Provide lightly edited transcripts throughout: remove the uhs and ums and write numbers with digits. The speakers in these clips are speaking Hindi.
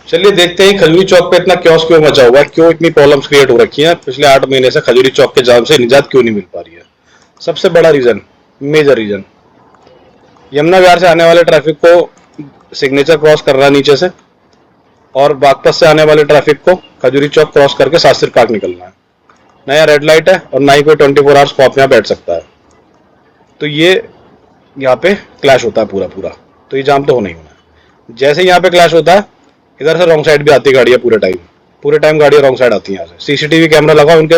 चलिए देखते हैं खजूरी चौक पे इतना क्योस क्यों मचा हुआ है, क्यों इतनी प्रॉब्लम्स क्रिएट हो रखी हैं पिछले 8 महीने से। खजूरी चौक के जाम से निजात क्यों नहीं मिल पा रही है? सबसे बड़ा रीजन, मेजर रीजन, यमुना विहार से आने वाले ट्रैफिक को सिग्नेचर क्रॉस कर रहा है नीचे से, और बागपत से आने वाले ट्रैफिक को खजूरी चौक क्रॉस करके शास्त्री पार्क निकलना है। नया रेड लाइट है और ना ही कोई 24 आवर्स कॉप यहाँ बैठ सकता है। तो ये यहाँ पे क्लैश होता है पूरा पूरा, तो ये जाम तो होना ही होना है। जैसे यहाँ पे क्लैश होता है, इधर से रॉन्ग साइड भी आती है गाड़ियाँ, पूरे टाइम गाड़ियाँ रॉन्ग साइड आती हैं यहाँ से। सीसीटीवी कैमरा लगाओ, इनके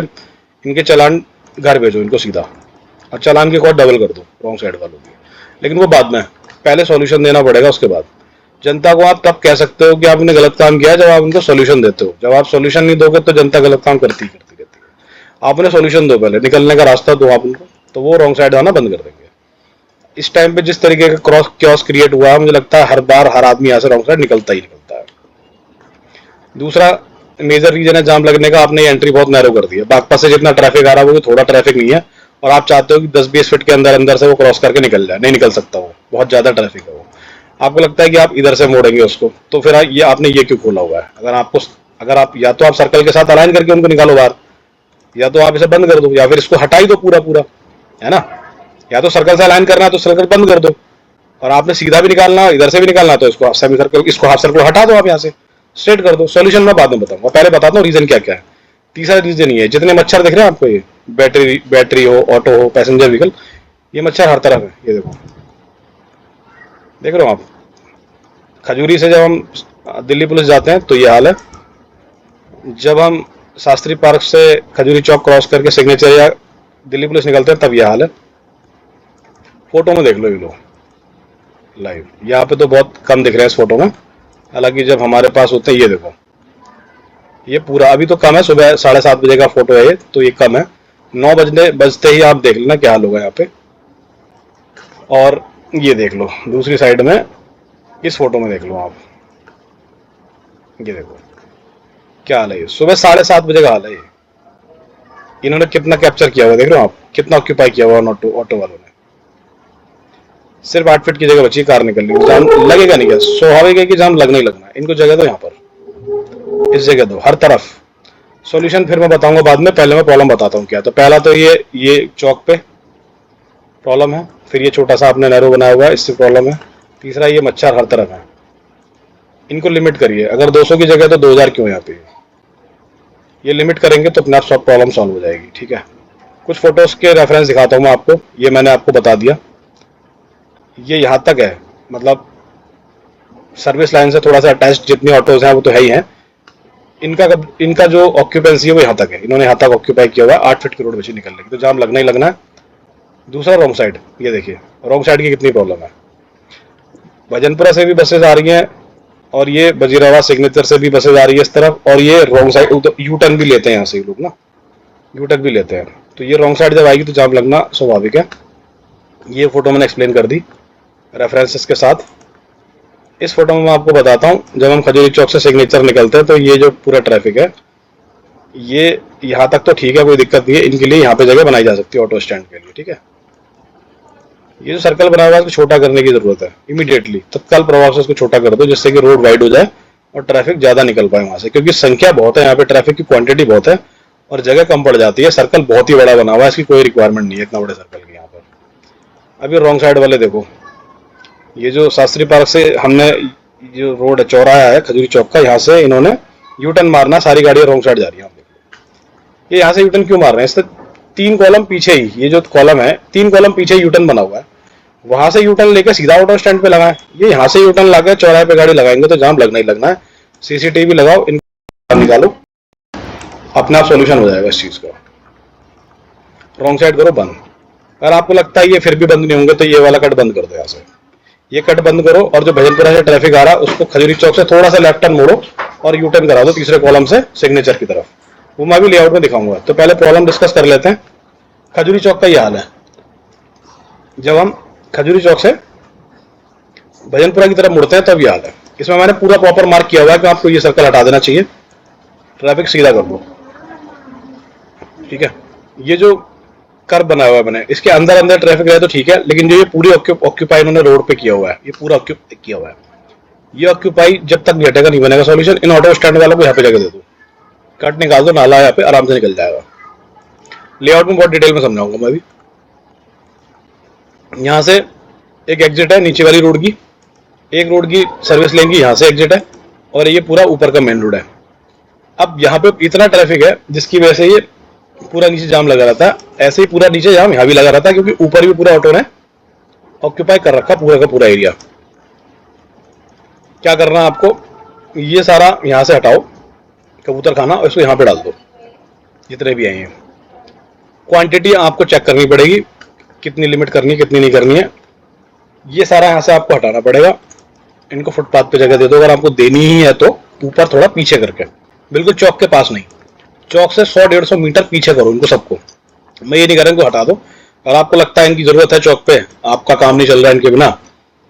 इनके चालान घर भेजो इनको सीधा, और चालान की कॉस्ट डबल कर दो रॉन्ग साइड वालों की। लेकिन वो बाद में, पहले सॉल्यूशन देना पड़ेगा, उसके बाद जनता को आप तब कह सकते हो कि आपने गलत काम किया जब आप उनको सॉल्यूशन देते हो। जब आप सॉल्यूशन नहीं दोगे तो जनता गलत काम करती करती रहती है। आपने सॉल्यूशन दो, पहले निकलने का रास्ता दो आप उनको, तो वो रॉन्ग साइड आना बंद कर देंगे। इस टाइम पे जिस तरीके का क्रॉस क्योस क्रिएट हुआ है, मुझे लगता है हर बार हर आदमी यहाँ से रॉन्ग साइड निकलता ही निकलता है। दूसरा मेजर रीजन है जाम लगने का, आपने एंट्री बहुत नैरो कर दी है। बागपत से जितना ट्रैफिक आ रहा है वो थोड़ा ट्रैफिक नहीं है, और आप चाहते हो कि 10-20 फीट के अंदर अंदर से वो क्रॉस करके निकल जाए। नहीं निकल सकता, वो बहुत ज्यादा ट्रैफिक है। वो आपको लगता है कि आप इधर से मोड़ेंगे उसको, तो फिर ये आपने ये क्यों खोला हुआ है? अगर आप या तो आप सर्कल के साथ अलाइन करके उनको निकालो बाहर, या तो आप इसे बंद कर दो, या फिर इसको हटा ही दो पूरा पूरा, है ना। या तो सर्कल से अलाइन करना है तो सर्कल बंद कर दो, और आपने सीधा भी निकालना इधर से भी निकालना तो इसको सेमी सर्कल, इसको हाफ सर्कल हटा दो, आप यहाँ से स्ट्रेट कर दो। सॉल्यूशन मैं बाद में बताऊंगा, पहले बताता हूँ रीजन क्या क्या है। तीसरा रीजन ये है, जितने मच्छर दिख रहे हैं आपको, ये बैटरी हो, ऑटो हो, पैसेंजर व्हीकल, ये मच्छर हर तरफ है। ये देखो, देख रहे हो आप। खजूरी से जब हम दिल्ली पुलिस जाते हैं तो ये हाल है, जब हम शास्त्री पार्क से खजूरी चौक क्रॉस करके सिग्नेचर या दिल्ली पुलिस निकलते हैं तब ये हाल है। फोटो में देख लो ये लो लाइव, यहाँ पे तो बहुत कम दिख रहे हैं इस फोटो में, हालांकि जब हमारे पास होते हैं, ये देखो, ये पूरा अभी तो कम है, सुबह 7:30 बजे का फोटो है ये, तो ये कम है। 9 बजते ही आप देख लेना क्या हाल होगा यहाँ पे। और ये देख लो दूसरी साइड में, इस फोटो में देख लो आप, ये देखो क्या हाल है। ये सुबह 7:30 बजे का हाल है। ये इन्होंने कितना कैप्चर किया हुआ, देख रहे हो आप, कितना ऑक्यूपाई किया हुआ ऑटो वालों ने। सिर्फ 8 फीट की जगह बची कार निकलने की। जाम लगेगा नहीं क्या? स्वाभाविक है कि जाम लगना ही लगना है। इनको जगह दो यहाँ पर, इस जगह दो हर तरफ। सॉल्यूशन फिर मैं बताऊंगा बाद में, पहले मैं प्रॉब्लम बताता हूँ क्या। तो पहला तो ये चौक पे प्रॉब्लम है, फिर ये छोटा सा आपने नैरो बनाया हुआ है, इससे प्रॉब्लम है। तीसरा ये मच्छर हर तरफ है, इनको लिमिट करिए। अगर 200 की जगह तो 2000 क्यों यहाँ पे, ये लिमिट करेंगे तो अपने आप सब प्रॉब्लम सॉल्व हो जाएगी। ठीक है, कुछ फोटोज के रेफरेंस दिखाता हूँ मैं आपको। ये मैंने आपको बता दिया, ये यहाँ तक है, मतलब सर्विस लाइन से थोड़ा सा अटैच जितनी ऑटोज हैं वो तो है ही हैं। इनका जो ऑक्यूपेंसी है वो यहाँ तक है, इन्होंने यहाँ तक ऑक्यूपाई किया हुआ है। 8 फीट की रोड बची निकलने की, तो जाम लगना ही लगना है। दूसरा रॉन्ग साइड, ये देखिए रॉन्ग साइड की कितनी प्रॉब्लम है। भजनपुरा से भी बसेज आ रही हैं, और ये बजीरावा सिग्नेचर से भी बसेज आ रही है इस तरफ, और ये रॉन्ग साइड यू टर्न भी लेते हैं यहाँ से लोग ना, यू टर्न भी लेते हैं। तो ये रॉन्ग साइड जब आएगी तो जाम लगना स्वाभाविक है। ये फोटो मैंने एक्सप्लेन कर दी रेफरेंसेस के साथ। इस फोटो में मैं आपको बताता हूँ, जब हम खजूरी चौक से सिग्नेचर निकलते हैं तो ये जो पूरा ट्रैफिक है, ये यहाँ तक तो ठीक है, कोई दिक्कत नहीं है। इनके लिए यहाँ पे जगह बनाई जा सकती है ऑटो स्टैंड के लिए। ठीक है, ये जो सर्कल बना हुआ है इसको छोटा करने की जरूरत है इमीडिएटली, तत्काल प्रभाव से इसको छोटा कर दो, जिससे कि रोड वाइड हो जाए और ट्रैफिक ज्यादा निकल पाए वहां से, क्योंकि संख्या बहुत है यहाँ पे, ट्रैफिक की क्वांटिटी बहुत है और जगह कम पड़ जाती है। सर्कल बहुत ही बड़ा बना हुआ है, इसकी कोई रिक्वायरमेंट नहीं है इतना बड़े सर्कल की यहाँ पर। अभी रॉन्ग साइड वाले देखो, ये जो शास्त्री पार्क से हमने जो रोड है, चौराहा है खजूरी चौक का, यहाँ से इन्होंने यू टर्न मारना, सारी गाड़ियां रॉन्ग साइड जा रही है। ये यहाँ से यू टर्न क्यों मार रहे हैं? इससे 3 कॉलम पीछे ही, ये जो कॉलम है 3 कॉलम पीछे यू टर्न बना हुआ है, वहां से यू टर्न लेके सीधा ऑटो स्टैंड पे लगाए। ये यहाँ से यू टर्न लाके चौराहे पे गाड़ी लगाएंगे तो जाम लगना ही लगना है। सीसीटीवी लगाओ, इनको निकालो, अपने आप सोल्यूशन हो जाएगा इस चीज का। रॉन्ग साइड करो बंद। अगर आपको लगता है ये फिर भी बंद नहीं होंगे तो ये वाला कट बंद कर दो, यहाँ से ये कट बंद करो, और जो भजनपुरा से ट्रैफिक आ रहा है उसको खजूरी चौक से थोड़ा सा लेफ्ट टर्न मोड़ो और यू टर्न करा दो तीसरे कॉलम से सिग्नेचर की तरफ। वो मैं भी लेआउट में दिखाऊंगा। तो पहले प्रॉब्लम डिस्कस कर लेते हैं। खजूरी चौक का ये हाल है, जब हम खजूरी चौक से भजनपुरा की तरफ मुड़ते हैं तब ये हाल है। इसमें मैंने पूरा प्रॉपर मार्क किया हुआ है कि आपको ये सर्कल हटा देना चाहिए, ट्रैफिक सीधा कर दो। ठीक है, ये जो कर्व बनाया हुआ है मैंने, इसके अंदर ट्रैफिक रहे तो ठीक है, लेकिन जो ये पूरी ऑक्यूपाई इन्होंने रोड पे किया हुआ है, ये पूरा ऑक्यूपाई किया हुआ है, ये ऑक्यूपाई जब तक नहीं हटेगा नहीं बनेगा सॉल्यूशन। इन ऑटो स्टैंड वालों को यहाँ पे जगह दे दो, कट निकाल दो, नाला यहाँ पे आराम से निकल जाएगा। लेआउट में बहुत डिटेल में समझाऊंगा मैं भी। यहाँ से एक एग्जिट है नीचे वाली रोड की, एक रोड की सर्विस लेंगी, यहाँ से एग्जिट है, और ये पूरा ऊपर का मेन रोड है। अब यहाँ पे इतना ट्रैफिक है जिसकी वजह से ये पूरा नीचे जाम लगा रहता है, ऐसे ही पूरा नीचे जाम यहाँ भी लगा रहता है, क्योंकि ऊपर भी पूरा ऑटो ने ऑक्यूपाई कर रखा पूरा का पूरा एरिया। क्या करना है आपको, ये सारा यहाँ से हटाओ कबूतर खाना, और इसको यहाँ पे डाल दो, जितने भी हैं। क्वांटिटी आपको चेक करनी पड़ेगी, कितनी लिमिट करनी है कितनी नहीं करनी है, ये सारा यहाँ से आपको हटाना पड़ेगा। इनको फुटपाथ पे जगह दे दो, अगर आपको देनी ही है तो ऊपर थोड़ा पीछे करके, बिल्कुल चौक के पास नहीं, चौक से 100-150 मीटर पीछे करो इनको सबको। मैं ये नहीं कह रहा इनको हटा दो, अगर आपको लगता है इनकी जरूरत है चौक पे, आपका काम नहीं चल रहा है इनके बिना,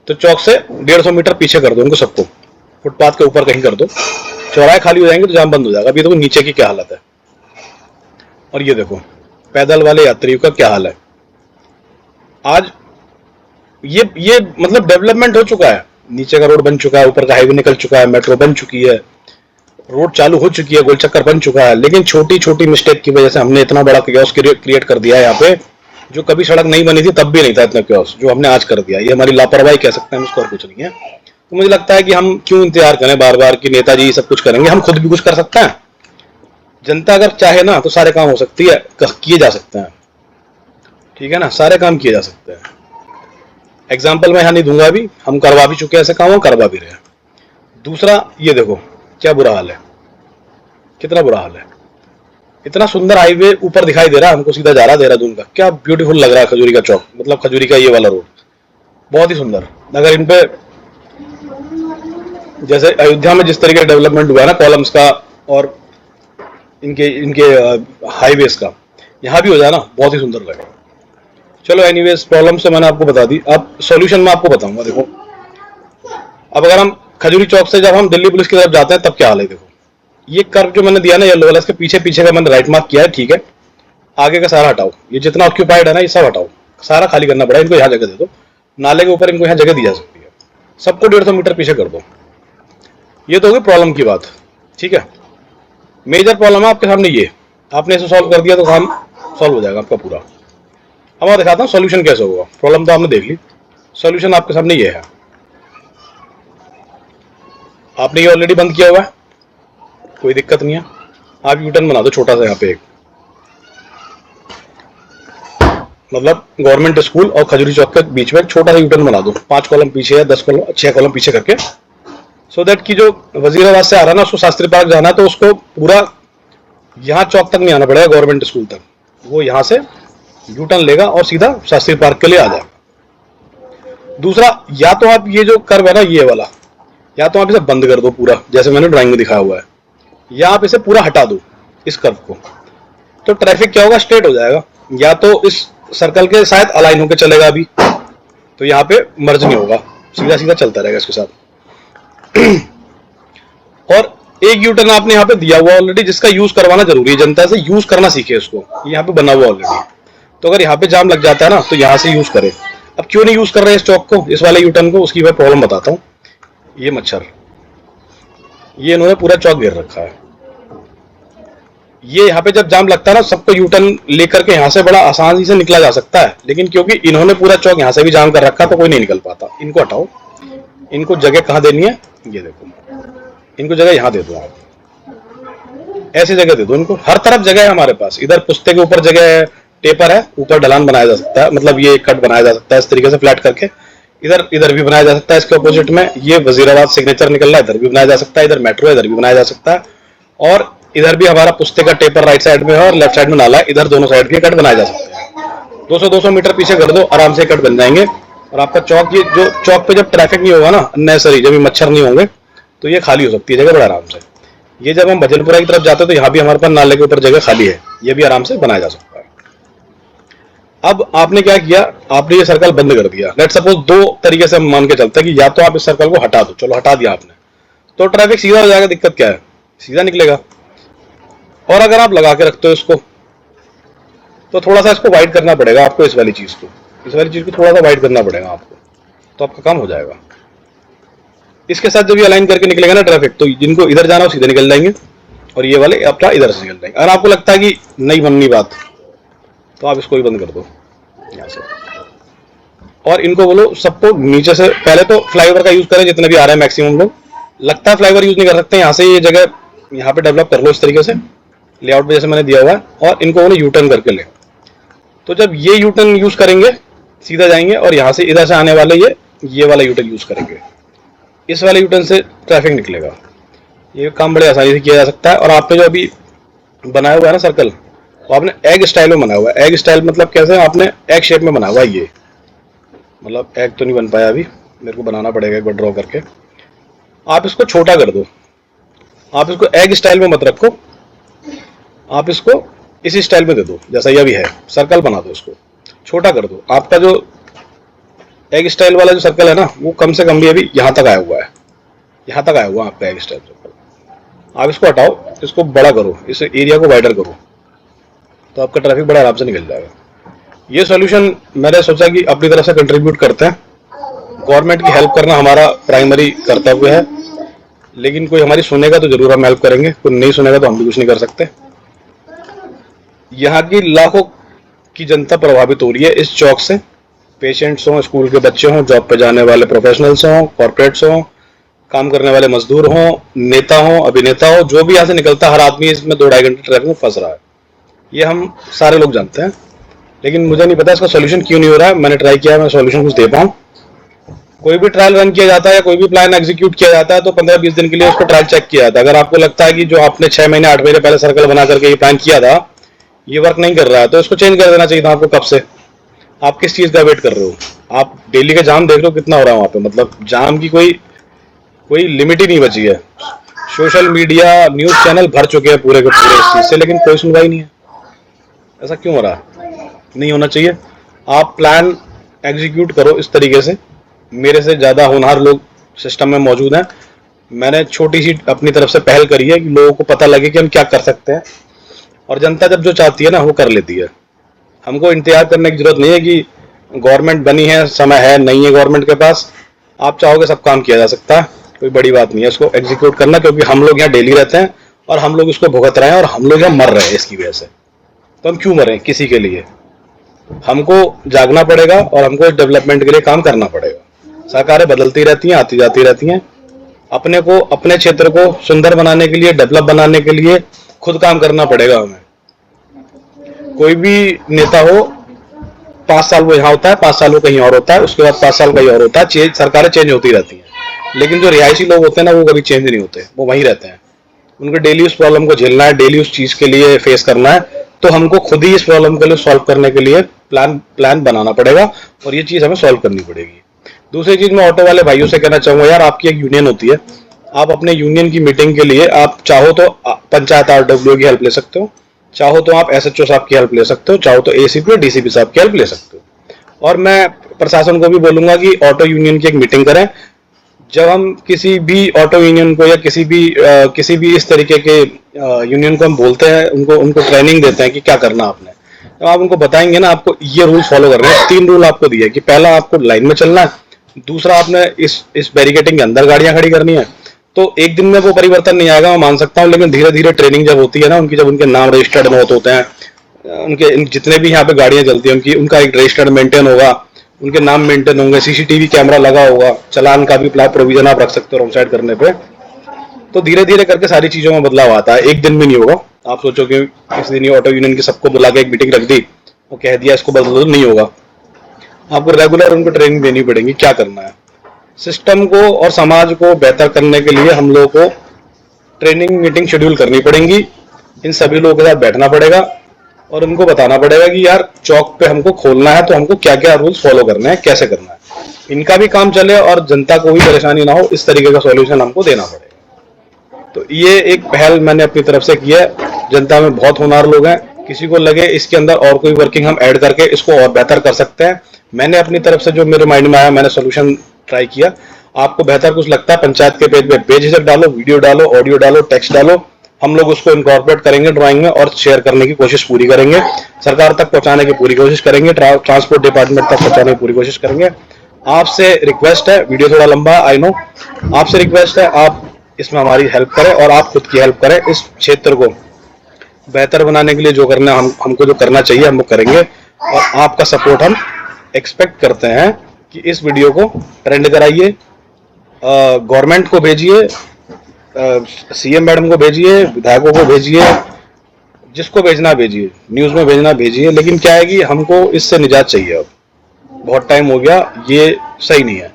तो चौक से 150 मीटर पीछे कर दो इनको सबको, फुटपाथ के ऊपर कहीं कर दो। चौराहे खाली हो जाएंगे तो जाम बंद हो जाएगा। अभी देखो नीचे की क्या हालत है, और ये देखो पैदल वाले यात्रियों का क्या हाल है। आज ये मतलब डेवलपमेंट हो चुका है, नीचे का रोड बन चुका है, ऊपर का हाईवे निकल चुका है, मेट्रो बन चुकी है, रोड चालू हो चुकी है, गोल चक्कर बन चुका है, लेकिन छोटी छोटी मिस्टेक की वजह से हमने इतना बड़ा क्योस क्रिएट कर दिया है यहाँ पे, जो कभी सड़क नहीं बनी थी तब भी नहीं था इतना क्योस, जो हमने आज कर दिया। ये हमारी लापरवाही कह सकते हैं, उसको और कुछ नहीं है। तो मुझे लगता है कि हम क्यों इंतजार करें बार बार कि नेताजी सब कुछ करेंगे, हम खुद भी कुछ कर सकते हैं। जनता अगर चाहे ना तो सारे काम हो सकती है, किए जा सकते हैं, ठीक है ना, सारे काम किए जा सकते हैं। एग्जाम्पल मैं यहाँ नहीं दूंगा, अभी हम करवा भी चुके हैं ऐसे काम, करवा भी रहे हैं। दूसरा ये देखो क्या बुरा हाल है, कितना बुरा हाल है। इतना सुंदर हाईवे ऊपर दिखाई दे रहा है हमको, सीधा जा रहा है देहरादून का, क्या ब्यूटीफुल लग रहा है खजूरी का चौक, मतलब खजूरी का ये वाला रोड बहुत ही सुंदर। अगर इन पे जैसे अयोध्या में जिस तरीके का डेवलपमेंट हुआ है ना कॉलम्स का और इनके इनके हाईवेज का, यहाँ भी हो जाए ना बहुत ही सुंदर लगेगा। चलो एनीवेज, प्रॉब्लम से मैंने आपको बता दी, अब सॉल्यूशन मैं आपको बताऊंगा। देखो अब अगर हम खजूरी चौक से जब हम दिल्ली पुलिस की तरफ जाते हैं तब क्या हाल है। देखो ये कर्व जो मैंने दिया ना येलो वाला, इसके पीछे पीछे का मैंने राइट मार्क किया है, ठीक है। आगे का सारा हटाओ, ये जितना ऑक्यूपाइड है ना ये सब हटाओ, सारा खाली करना पड़ा, इनको यहाँ जगह दे दो, नाले के ऊपर इनको यहाँ जगह दी जा सकती है, सबको 150 मीटर पीछे कर दो। ये तो होगी प्रॉब्लम की बात, ठीक है। मेजर प्रॉब्लम है आपके सामने ये, आपने इसे सॉल्व कर दिया तो काम सॉल्व हो जाएगा आपका पूरा। अब मैं दिखाता हूँ सॉल्यूशन कैसे होगा। प्रॉब्लम तो आपने देख ली, सॉल्यूशन आपके सामने ये है। आपने ये ऑलरेडी बंद किया हुआ है, कोई दिक्कत नहीं है, आप यूटर्न बना दो छोटा सा यहाँ पे एक, मतलब गवर्नमेंट स्कूल और खजूरी चौक के बीच में एक छोटा सा यूटर्न बना दो, 5 कॉलम पीछे या 10 कॉलम 6 कॉलम पीछे करके, सो दैट कि जो वजीराबाद से आ रहा है ना उसको शास्त्री पार्क जाना है तो उसको पूरा यहाँ चौक तक नहीं आना पड़ेगा, गवर्नमेंट स्कूल तक, वो यहाँ से यूटर्न लेगा और सीधा शास्त्री पार्क के लिए आ जाएगा। दूसरा, या तो आप ये जो कर्व है ना ये वाला, या तो आप इसे बंद कर दो पूरा जैसे मैंने ड्राइंग में दिखाया हुआ है, या आप इसे पूरा हटा दो इस कर्व को, तो ट्रैफिक क्या होगा, स्ट्रेट हो जाएगा। या तो इस सर्कल के साथ अलाइन होकर चलेगा अभी, तो यहाँ पे मर्ज नहीं होगा, सीधा सीधा चलता रहेगा इसके साथ। और एक यूटर्न आपने यहाँ पे दिया हुआ ऑलरेडी, जिसका यूज करवाना जरूरी है, जनता से यूज करना सीखे इसको, यहाँ पे बना हुआ ऑलरेडी। तो अगर यहाँ पे जाम लग जाता है ना तो यहाँ से यूज करें। अब क्यों नहीं यूज कर रहे हैं इस चौक को, इस वाले यूटर्न को, उसकी मैं प्रॉब्लम बताता हूँ। ये मच्छर, ये इन्होंने पूरा चौक घेर रखा है। ये यहाँ पे जब जाम लगता है ना, सबको यूटर्न लेकर के यहाँ से बड़ा आसानी से निकला जा सकता है, लेकिन क्योंकि इन्होंने पूरा चौक यहाँ से भी जाम कर रखा तो कोई नहीं निकल पाता। इनको हटाओ, इनको जगह कहाँ देनी है, ये देखो, इनको जगह यहाँ दे दो आप, ऐसी जगह दे दो इनको। हर तरफ जगह है हमारे पास, इधर पुस्ते के ऊपर जगह है, टेपर है, ऊपर ढलान बनाया जा सकता है, मतलब ये कट बनाया जा सकता है इस तरीके से फ्लैट करके, इधर इधर भी बनाया जा सकता है। इसके अपोजिट में ये वजीराबाद सिग्नेचर निकल रहा है, इधर भी बनाया जा सकता है, इधर मेट्रो इधर भी बनाया जा सकता है, और इधर भी हमारा पुस्ते का टेपर राइट साइड में है और लेफ्ट साइड में नाला है, इधर दोनों साइड के कट बनाए जा सकते हैं। 200-200 मीटर पीछे कर दो, आराम से कट बन जाएंगे। और आपका चौक, ये जो चौक पे जब ट्रैफिक नहीं होगा ना अननेसेसरी, जब मच्छर नहीं होंगे, तो ये खाली हो सकती है जगह बड़ा आराम से। ये जब हम भजनपुरा की तरफ जाते हैं तो यहाँ भी हमारे पास नाले के ऊपर जगह खाली है, ये भी आराम से बनाया जा सकता है। अब आपने क्या किया, आपने ये सर्कल बंद कर दिया। लेट सपोज 2 तरीके से हम मान के चलते हैं कि या तो आप इस सर्कल को हटा दो, चलो हटा दिया आपने, तो ट्रैफिक सीधा हो जाएगा, दिक्कत क्या है, सीधा निकलेगा। और अगर आप लगा के रखते हो इसको, तो थोड़ा सा इसको वाइड करना पड़ेगा आपको, इस वाली चीज को थोड़ा सा वाइड करना पड़ेगा आपको, तो आपका काम हो जाएगा। इसके साथ जब ये अलाइन करके निकलेगा ना ट्रैफिक, तो जिनको इधर जाना हो सीधे निकल जाएंगे और ये वाले अपना इधर से निकल जाएंगे। अगर आपको लगता है कि नहीं बननी बात, तो आप इसको भी बंद कर दो यहाँ से, और इनको बोलो सबको नीचे से, पहले तो फ्लाईओवर का यूज करें जितने भी आ रहे हैं मैक्सिमम लोग। लगता है फ्लाईओवर यूज नहीं कर सकते, यहाँ से ये जगह यहाँ पे डेवलप कर लो इस तरीके से, लेआउट पे जैसे मैंने दिया हुआ है, और इनको बोलो यू टर्न करके ले। तो जब ये यू टर्न यूज करेंगे सीधा जाएंगे, और यहाँ से इधर से आने वाले ये वाला यू टर्न यूज करेंगे, इस वाले यू टर्न से ट्रैफिक निकलेगा। ये काम बड़े आसानी से किया जा सकता है। और आपने जो अभी बनाया हुआ है ना सर्कल, वो आपने एग स्टाइल में बनाया हुआ है। एग स्टाइल मतलब कैसे, आपने एग शेप में बना हुआ है ये, मतलब एग तो नहीं बन पाया अभी, मेरे को बनाना पड़ेगा एक बार ड्रॉ करके। आप इसको छोटा कर दो, आप इसको एग स्टाइल में मत रखो, आप इसको इसी स्टाइल में दे दो जैसा ये अभी है, सर्कल बना दो, इसको छोटा कर दो। आपका जो एग स्टाइल वाला जो सर्कल है ना, वो कम से कम भी अभी यहाँ तक आया हुआ है, यहाँ तक आया हुआ है आपका एग स्टाइल सर्कल। आप इसको हटाओ, इसको बड़ा करो, इस एरिया को वाइडर करो, तो आपका ट्रैफिक बड़ा आराम से निकल जाएगा। ये सॉल्यूशन मैंने सोचा कि अपनी तरफ से कंट्रीब्यूट करते हैं। गवर्नमेंट की हेल्प करना हमारा प्राइमरी कर्तव्य है, लेकिन कोई हमारी सुनेगा तो जरूर हम हेल्प करेंगे, कोई नहीं सुनेगा तो हम भी कुछ नहीं कर सकते। यहाँ की लाखों की जनता प्रभावित हो रही है इस चौक से, पेशेंट्स हों, स्कूल के बच्चे हों, जॉब पे जाने वाले प्रोफेशनल्स हों, कॉर्पोरेट्स हों, काम करने वाले मजदूर हों, नेता हों, अभिनेता हो, जो भी यहाँ से निकलता है हर आदमी इसमें 2-2.5 घंटे ट्रैफिक में फंस रहा है। ये हम सारे लोग जानते हैं, लेकिन मुझे नहीं पता इसका सॉल्यूशन क्यों नहीं हो रहा है। मैंने ट्राई किया, मैं सॉल्यूशन कुछ दे पाऊँ। कोई भी ट्रायल रन किया जाता है या कोई भी प्लान एग्जीक्यूट किया जाता है तो 15-20 दिन के लिए उसको ट्रायल चेक किया जाता है। अगर आपको लगता है कि जो आपने 6 महीने 8 महीने पहले सर्कल बना करके ये प्लान किया था ये वर्क नहीं कर रहा है, तो इसको चेंज कर देना चाहिए था आपको कब से। आप किस चीज का वेट कर रहे हो? आप डेली का जाम देख लो कितना हो रहा है वहां पे, मतलब जाम की कोई लिमिट ही नहीं बची है। सोशल मीडिया, न्यूज चैनल भर चुके हैं पूरे के पूरे इस चीज से, लेकिन कोई सुनवाई नहीं है। ऐसा क्यों हो रहा है? नहीं होना चाहिए। आप प्लान एग्जीक्यूट करो इस तरीके से। मेरे से ज्यादा होनहार लोग सिस्टम में मौजूद हैं। मैंने छोटी सी अपनी तरफ से पहल करी है कि लोगों को पता लगे कि हम क्या कर सकते हैं, और जनता जब जो चाहती है ना वो कर लेती है। हमको इंतजार करने की जरूरत नहीं है कि गवर्नमेंट बनी है, समय है नहीं है गवर्नमेंट के पास। आप चाहोगे सब काम किया जा सकता है, कोई बड़ी बात नहीं है इसको एग्जीक्यूट करना, क्योंकि हम लोग यहाँ डेली रहते हैं और हम लोग इसको भुगत रहे हैं और हम लोग यहाँ मर रहे हैं इसकी वजह से। तो हम क्यों मरें किसी के लिए? हमको जागना पड़ेगा और हमको इस डेवलपमेंट के लिए काम करना पड़ेगा। सरकारें बदलती रहती हैं, आती जाती रहती हैं। अपने को, अपने क्षेत्र को सुंदर बनाने के लिए, डेवलप बनाने के लिए खुद काम करना पड़ेगा हमें। कोई भी नेता हो, 5 साल वो यहाँ होता है, 5 साल वो कहीं और होता है, उसके बाद 5 साल कहीं और होता है। सरकारें चेंज होती रहती हैं, लेकिन जो रिहायशी लोग होते हैं ना वो कभी चेंज नहीं होते, वो वहीं रहते हैं। उनको डेली उस प्रॉब्लम को झेलना है, डेली उस चीज के लिए फेस करना है। तो हमको खुद ही इस प्रॉब्लम के लिए सॉल्व करने के लिए प्लान बनाना पड़ेगा और ये चीज हमें सॉल्व करनी पड़ेगी। दूसरी चीज मैं ऑटो वाले भाइयों से कहना चाहूंगा, यार आपकी एक यूनियन होती है, आप अपने यूनियन की मीटिंग के लिए आप चाहो तो पंचायत आरडब्ल्यू की हेल्प ले सकते हो, चाहो तो आप एसएचओ साहब की हेल्प ले सकते हो, चाहो तो एसीपी और डीसीपी साहब की हेल्प ले सकते हो। और मैं प्रशासन को भी बोलूंगा कि ऑटो यूनियन की एक मीटिंग करें। जब हम किसी भी ऑटो यूनियन को या किसी भी इस तरीके के यूनियन को हम बोलते हैं, उनको ट्रेनिंग देते हैं कि क्या करना आपने, तो आप उनको बताएंगे ना आपको ये रूल फॉलो करने हैं। 3 रूल आपको दिए कि पहला आपको लाइन में चलना है, दूसरा आपने इस बैरिकेटिंग के अंदर गाड़ियां खड़ी करनी है। तो एक दिन में वो परिवर्तन नहीं आएगा, मैं मान सकता हूँ, लेकिन धीरे धीरे ट्रेनिंग जब होती है ना उनकी, जब उनके नाम रजिस्टर्ड नोट होते हैं, उनके जितने भी यहाँ पे गाड़ियां चलती हैं उनका एक रजिस्टर्ड मेंटेन होगा, उनके नाम मेंटेन होंगे, सीसीटीवी कैमरा लगा होगा, चालान का भी प्रोविजन आप रख सकते हो रोड साइड करने पे। तो धीरे धीरे करके सारी चीजों में बदलाव आता है, एक दिन में नहीं होगा। आप सोचो कि इस दिन ऑटो यूनियन की सबको बुला के एक मीटिंग रख दी और कह दिया इसको बदलो, तो नहीं होगा। आपको रेगुलर उनको ट्रेनिंग देनी पड़ेगी क्या करना है। सिस्टम को और समाज को बेहतर करने के लिए हम लोगों को ट्रेनिंग मीटिंग शेड्यूल करनी पड़ेंगी। इन सभी लोगों के साथ बैठना पड़ेगा और उनको बताना पड़ेगा कि यार चौक पे हमको खोलना है तो हमको क्या क्या रूल्स फॉलो करने हैं, कैसे करना है, इनका भी काम चले और जनता को भी परेशानी ना हो, इस तरीके का सॉल्यूशन हमको देना पड़ेगा। तो ये एक पहल मैंने अपनी तरफ से की है। जनता में बहुत होनहार लोग हैं, किसी को लगे इसके अंदर और कोई वर्किंग हम ऐड करके इसको और बेहतर कर सकते हैं, मैंने अपनी तरफ से जो मेरे माइंड में आया मैंने सोल्यूशन ट्राई किया। आपको बेहतर कुछ लगता है पंचायत के पेज पे पेज हिस्सा डालो, वीडियो डालो, ऑडियो डालो, टेक्स्ट डालो, हम लोग उसको इनकॉर्पोरेट करेंगे ड्राइंग में और शेयर करने की कोशिश पूरी करेंगे, सरकार तक पहुंचाने की पूरी कोशिश करेंगे, ट्रांसपोर्ट डिपार्टमेंट तक पहुंचाने की पूरी कोशिश करेंगे। आपसे रिक्वेस्ट है, वीडियो थोड़ा लंबा आई नो, आपसे रिक्वेस्ट है आप इसमें हमारी हेल्प करें और आप खुद की हेल्प करें। इस क्षेत्र को बेहतर बनाने के लिए जो करना हमको जो करना चाहिए हम वो करेंगे, और आपका सपोर्ट हम एक्सपेक्ट करते हैं कि इस वीडियो को ट्रेंड कराइए, गवर्नमेंट को भेजिए, सीएम मैडम को भेजिए, विधायकों को भेजिए, जिसको भेजना भेजिए, न्यूज में भेजना भेजिए। लेकिन क्या है कि हमको इससे निजात चाहिए, अब बहुत टाइम हो गया, ये सही नहीं है।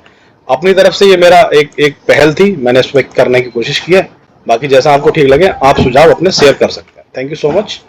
अपनी तरफ से ये मेरा एक पहल थी, मैंने इसमें करने की कोशिश की है। बाकी जैसा आपको ठीक लगे आप सुझाव अपने शेयर कर सकते हैं। Thank you so much.